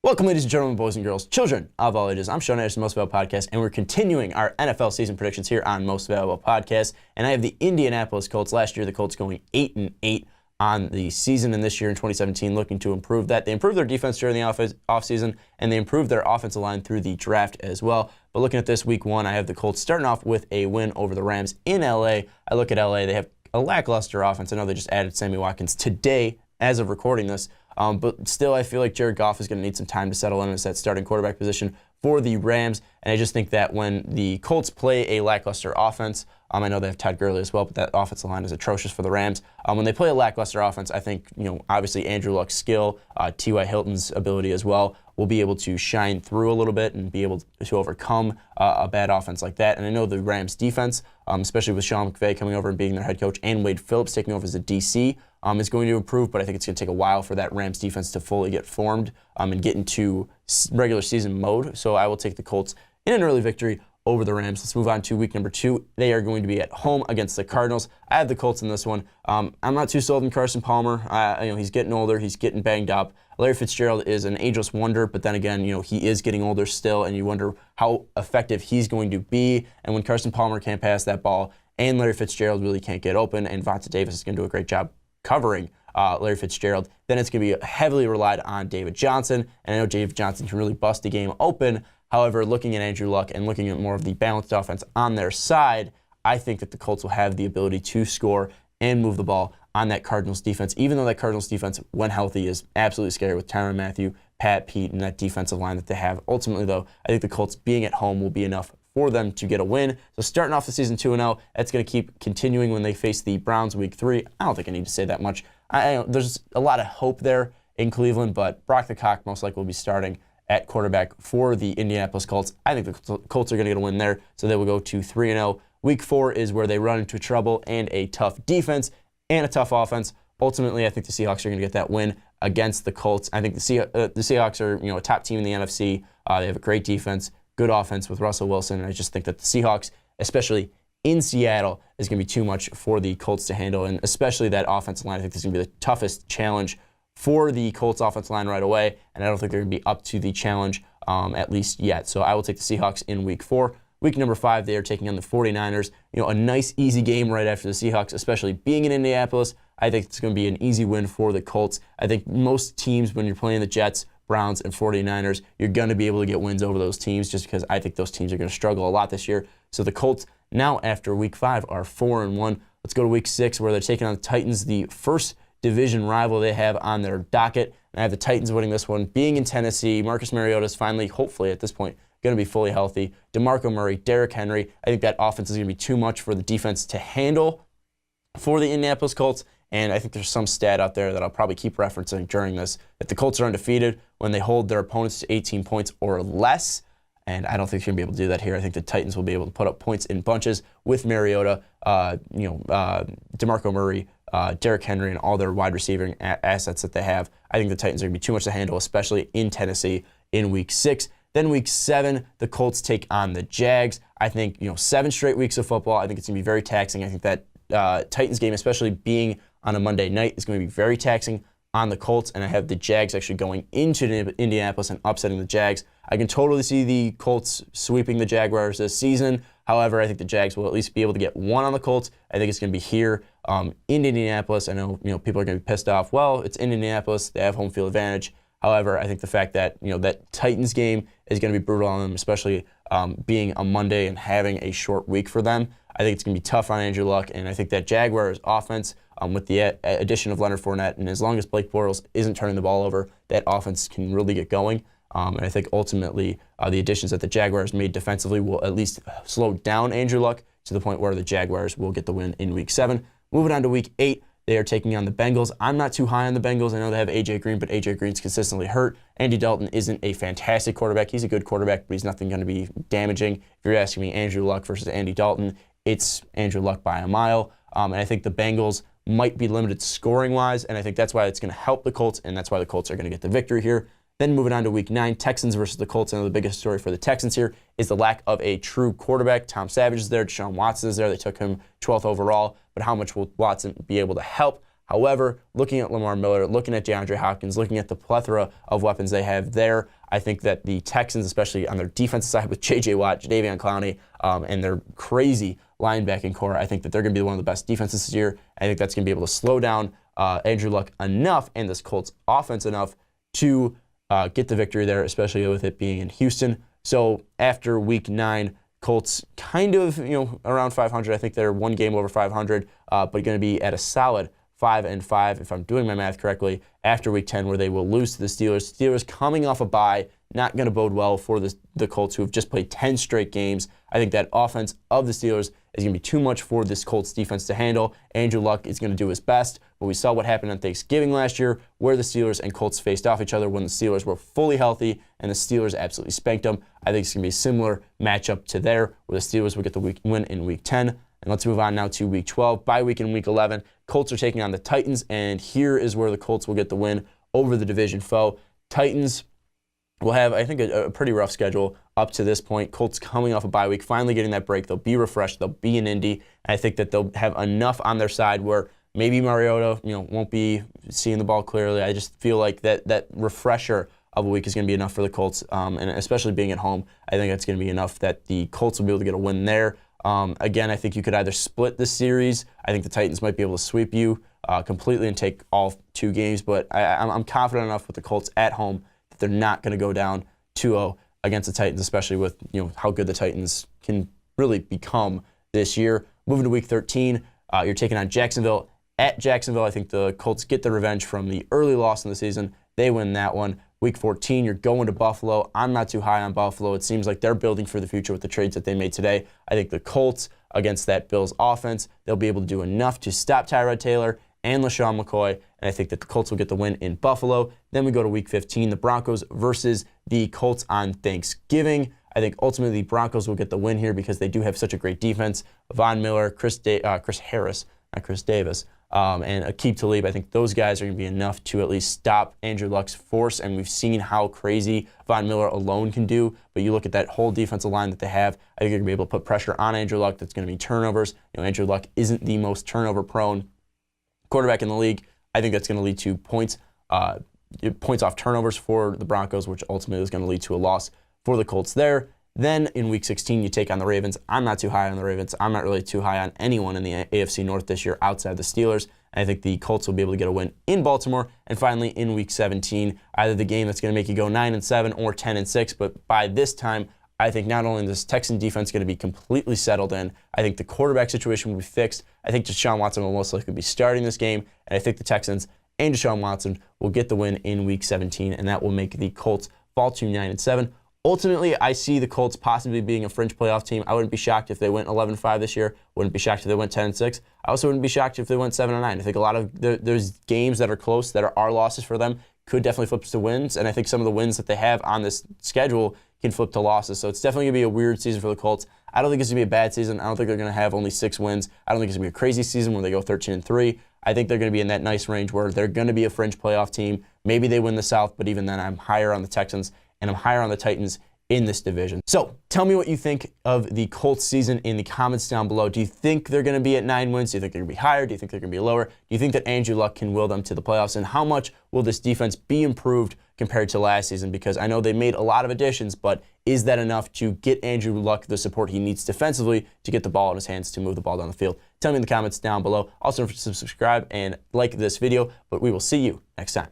Welcome, ladies and gentlemen, boys and girls, children of all ages. I'm Sean Anderson, Most Valuable Podcast, and we're continuing our NFL season predictions here on Most Valuable Podcast. And I have the Indianapolis Colts. Last year, the Colts going 8-8 on the season, and this year in 2017, looking to improve that. They improved their defense during the offseason, and they improved their offensive line through the draft as well. But looking at this week one, I have the Colts starting off with a win over the Rams in LA. I look at LA, they have a lackluster offense. I know they just added Sammy Watkins today as of recording this. But still, I feel like Jared Goff is going to need some time to settle in as that starting quarterback position for the Rams. And I just think that when the Colts play a lackluster offense, I know they have Todd Gurley as well, but that offensive line is atrocious for the Rams. When they play a lackluster offense, I think, obviously Andrew Luck's skill, T.Y. Hilton's ability as well, will be able to shine through a little bit and be able to overcome a bad offense like that. And I know the Rams defense, especially with Sean McVay coming over and being their head coach and Wade Phillips taking over as a DC, is going to improve, but I think it's going to take a while for that Rams defense to fully get formed and get into regular season mode. So I will take the Colts in an early victory over the Rams. Let's move on to week number 2. They are going to be at home against the Cardinals. I have the Colts in this one. I'm not too sold on Carson Palmer. He's getting older. He's getting banged up. Larry Fitzgerald is an ageless wonder, but then again, he is getting older still, and you wonder how effective he's going to be. And when Carson Palmer can't pass that ball and Larry Fitzgerald really can't get open, and Vontae Davis is going to do a great job covering Larry Fitzgerald, then it's going to be heavily relied on David Johnson. And I know David Johnson can really bust the game open. However, looking at Andrew Luck and looking at more of the balanced offense on their side, I think that the Colts will have the ability to score and move the ball on that Cardinals defense, even though that Cardinals defense, when healthy, is absolutely scary with Tyrann Mathieu, Pat Pete, and that defensive line that they have. Ultimately, though, I think the Colts being at home will be enough for them to get a win. So starting off the season 2-0, that's going to keep continuing when they face the Browns week 3. I don't think I need to say that much. There's a lot of hope there in Cleveland, but Brock the Cock most likely will be starting at quarterback for the Indianapolis Colts. I think the Colts are going to get a win there, so they will go to 3-0. Week 4 is where they run into trouble and a tough defense and a tough offense. Ultimately, I think the Seahawks are going to get that win against the Colts. I think the Seahawks are a top team in the NFC. They have a great defense, good offense with Russell Wilson, and I just think that the Seahawks, especially in Seattle, is going to be too much for the Colts to handle, and especially that offensive line. I think this is going to be the toughest challenge for the Colts offensive line right away, and I don't think they're going to be up to the challenge at least yet. So I will take the Seahawks in week 4. Week number 5, they are taking on the 49ers. A nice, easy game right after the Seahawks, especially being in Indianapolis. I think it's going to be an easy win for the Colts. I think most teams, when you're playing the Jets, Browns, and 49ers, you're going to be able to get wins over those teams just because I think those teams are going to struggle a lot this year. So the Colts, now after week 5, are 4-1. Let's go to week 6, where they're taking on the Titans, the first division rival they have on their docket. And I have the Titans winning this one. Being in Tennessee, Marcus Mariota is finally, hopefully at this point, going to be fully healthy. DeMarco Murray, Derrick Henry. I think that offense is going to be too much for the defense to handle for the Indianapolis Colts. And I think there's some stat out there that I'll probably keep referencing during this, that the Colts are undefeated when they hold their opponents to 18 points or less. And I don't think they're going to be able to do that here. I think the Titans will be able to put up points in bunches with Mariota, DeMarco Murray, Derrick Henry, and all their wide receiving assets that they have. I think the Titans are going to be too much to handle, especially in Tennessee in week 6. Then week 7, the Colts take on the Jags. I think, 7 straight weeks of football, I think it's going to be very taxing. I think that Titans game, especially being on a Monday night, is going to be very taxing on the Colts, and I have the Jags actually going into Indianapolis and upsetting the Jags. I can totally see the Colts sweeping the Jaguars this season. However, I think the Jags will at least be able to get one on the Colts. I think it's going to be here in Indianapolis. I know people are going to be pissed off. Well, it's in Indianapolis. They have home field advantage. However, I think the fact that that Titans game is going to be brutal on them, especially being a Monday and having a short week for them. I think it's going to be tough on Andrew Luck, and I think that Jaguars offense, with the addition of Leonard Fournette, and as long as Blake Bortles isn't turning the ball over, that offense can really get going. And I think ultimately the additions that the Jaguars made defensively will at least slow down Andrew Luck to the point where the Jaguars will get the win in week 7. Moving on to week 8, they are taking on the Bengals. I'm not too high on the Bengals. I know they have A.J. Green, but A.J. Green's consistently hurt. Andy Dalton isn't a fantastic quarterback. He's a good quarterback, but he's nothing going to be damaging. If you're asking me Andrew Luck versus Andy Dalton, it's Andrew Luck by a mile. And I think the Bengals might be limited scoring-wise, and I think that's why it's going to help the Colts, and that's why the Colts are going to get the victory here. Then moving on to week 9, Texans versus the Colts. I know the biggest story for the Texans here is the lack of a true quarterback. Tom Savage is there. Deshaun Watson is there. They took him 12th overall, but how much will Watson be able to help? However, looking at Lamar Miller, looking at DeAndre Hopkins, looking at the plethora of weapons they have there, I think that the Texans, especially on their defensive side with J.J. Watt, Jadeveon Clowney, and their crazy linebacking core, I think that they're going to be one of the best defenses this year. I think that's going to be able to slow down Andrew Luck enough and this Colts offense enough to get the victory there, especially with it being in Houston. So after Week 9, Colts kind of, around 500. I think they're one game over 500, but going to be at a solid 5-5, if I'm doing my math correctly, after Week 10, where they will lose to the Steelers. Steelers coming off a bye, not going to bode well for the Colts, who have just played 10 straight games. I think that offense of the Steelers is going to be too much for this Colts defense to handle. Andrew Luck is going to do his best, but we saw what happened on Thanksgiving last year, where the Steelers and Colts faced off each other when the Steelers were fully healthy, and the Steelers absolutely spanked them. I think it's going to be a similar matchup to there, where the Steelers will get the win in Week 10. And let's move on now to Week 12. Bye week in Week 11, Colts are taking on the Titans, and here is where the Colts will get the win over the division foe. Titans will have, I think, a pretty rough schedule up to this point. Colts coming off a bye week, finally getting that break. They'll be refreshed. They'll be in Indy. And I think that they'll have enough on their side where maybe Mariota, won't be seeing the ball clearly. I just feel like that refresher of a week is going to be enough for the Colts, and especially being at home, I think that's going to be enough that the Colts will be able to get a win there. Again, I think you could either split the series. I think the Titans might be able to sweep you completely and take all 2 games, but I'm confident enough with the Colts at home that they're not going to go down 2-0 against the Titans, especially with how good the Titans can really become this year. Moving to Week 13, you're taking on Jacksonville. At Jacksonville, I think the Colts get the revenge from the early loss in the season. They win that one. Week 14, you're going to Buffalo. I'm not too high on Buffalo. It seems like they're building for the future with the trades that they made today. I think the Colts, against that Bills offense, they'll be able to do enough to stop Tyrod Taylor and LaShawn McCoy, and I think that the Colts will get the win in Buffalo. Then we go to Week 15, the Broncos versus the Colts on Thanksgiving. I think ultimately the Broncos will get the win here because they do have such a great defense. Von Miller, Chris Harris, not Chris Davis, and Aqib Talib. I think those guys are going to be enough to at least stop Andrew Luck's force, and we've seen how crazy Von Miller alone can do. But you look at that whole defensive line that they have, I think they're going to be able to put pressure on Andrew Luck. That's going to be turnovers. Andrew Luck isn't the most turnover-prone quarterback in the league. I think that's going to lead to points off turnovers for the Broncos, which ultimately is going to lead to a loss for the Colts there. Then in Week 16, you take on the Ravens. I'm not too high on the Ravens. I'm not really too high on anyone in the AFC North this year outside the Steelers. And I think the Colts will be able to get a win in Baltimore. And finally, in Week 17, either the game that's going to make you go 9-7 or 10-6. But by this time, I think not only is this Texan defense going to be completely settled in, I think the quarterback situation will be fixed. I think Deshaun Watson will most likely be starting this game. And I think the Texans and Deshaun Watson will get the win in Week 17. And that will make the Colts fall to 9-7. Ultimately, I see the Colts possibly being a fringe playoff team. I wouldn't be shocked if they went 11-5 this year. Wouldn't be shocked if they went 10-6. I also wouldn't be shocked if they went 7-9. I think a lot of those games that are close, that are losses for them, could definitely flip to wins. And I think some of the wins that they have on this schedule can flip to losses. So it's definitely going to be a weird season for the Colts. I don't think it's going to be a bad season. I don't think they're going to have only 6 wins. I don't think it's going to be a crazy season where they go 13-3. I think they're going to be in that nice range where they're going to be a fringe playoff team. Maybe they win the South, but even then I'm higher on the Texans and I'm higher on the Titans in this division. So tell me what you think of the Colts season in the comments down below. Do you think they're going to be at 9 wins? Do you think they're going to be higher? Do you think they're going to be lower? Do you think that Andrew Luck can will them to the playoffs? And how much will this defense be improved compared to last season? Because I know they made a lot of additions, but is that enough to get Andrew Luck the support he needs defensively to get the ball in his hands to move the ball down the field? Tell me in the comments down below. Also, don't forget to subscribe and like this video, but we will see you next time.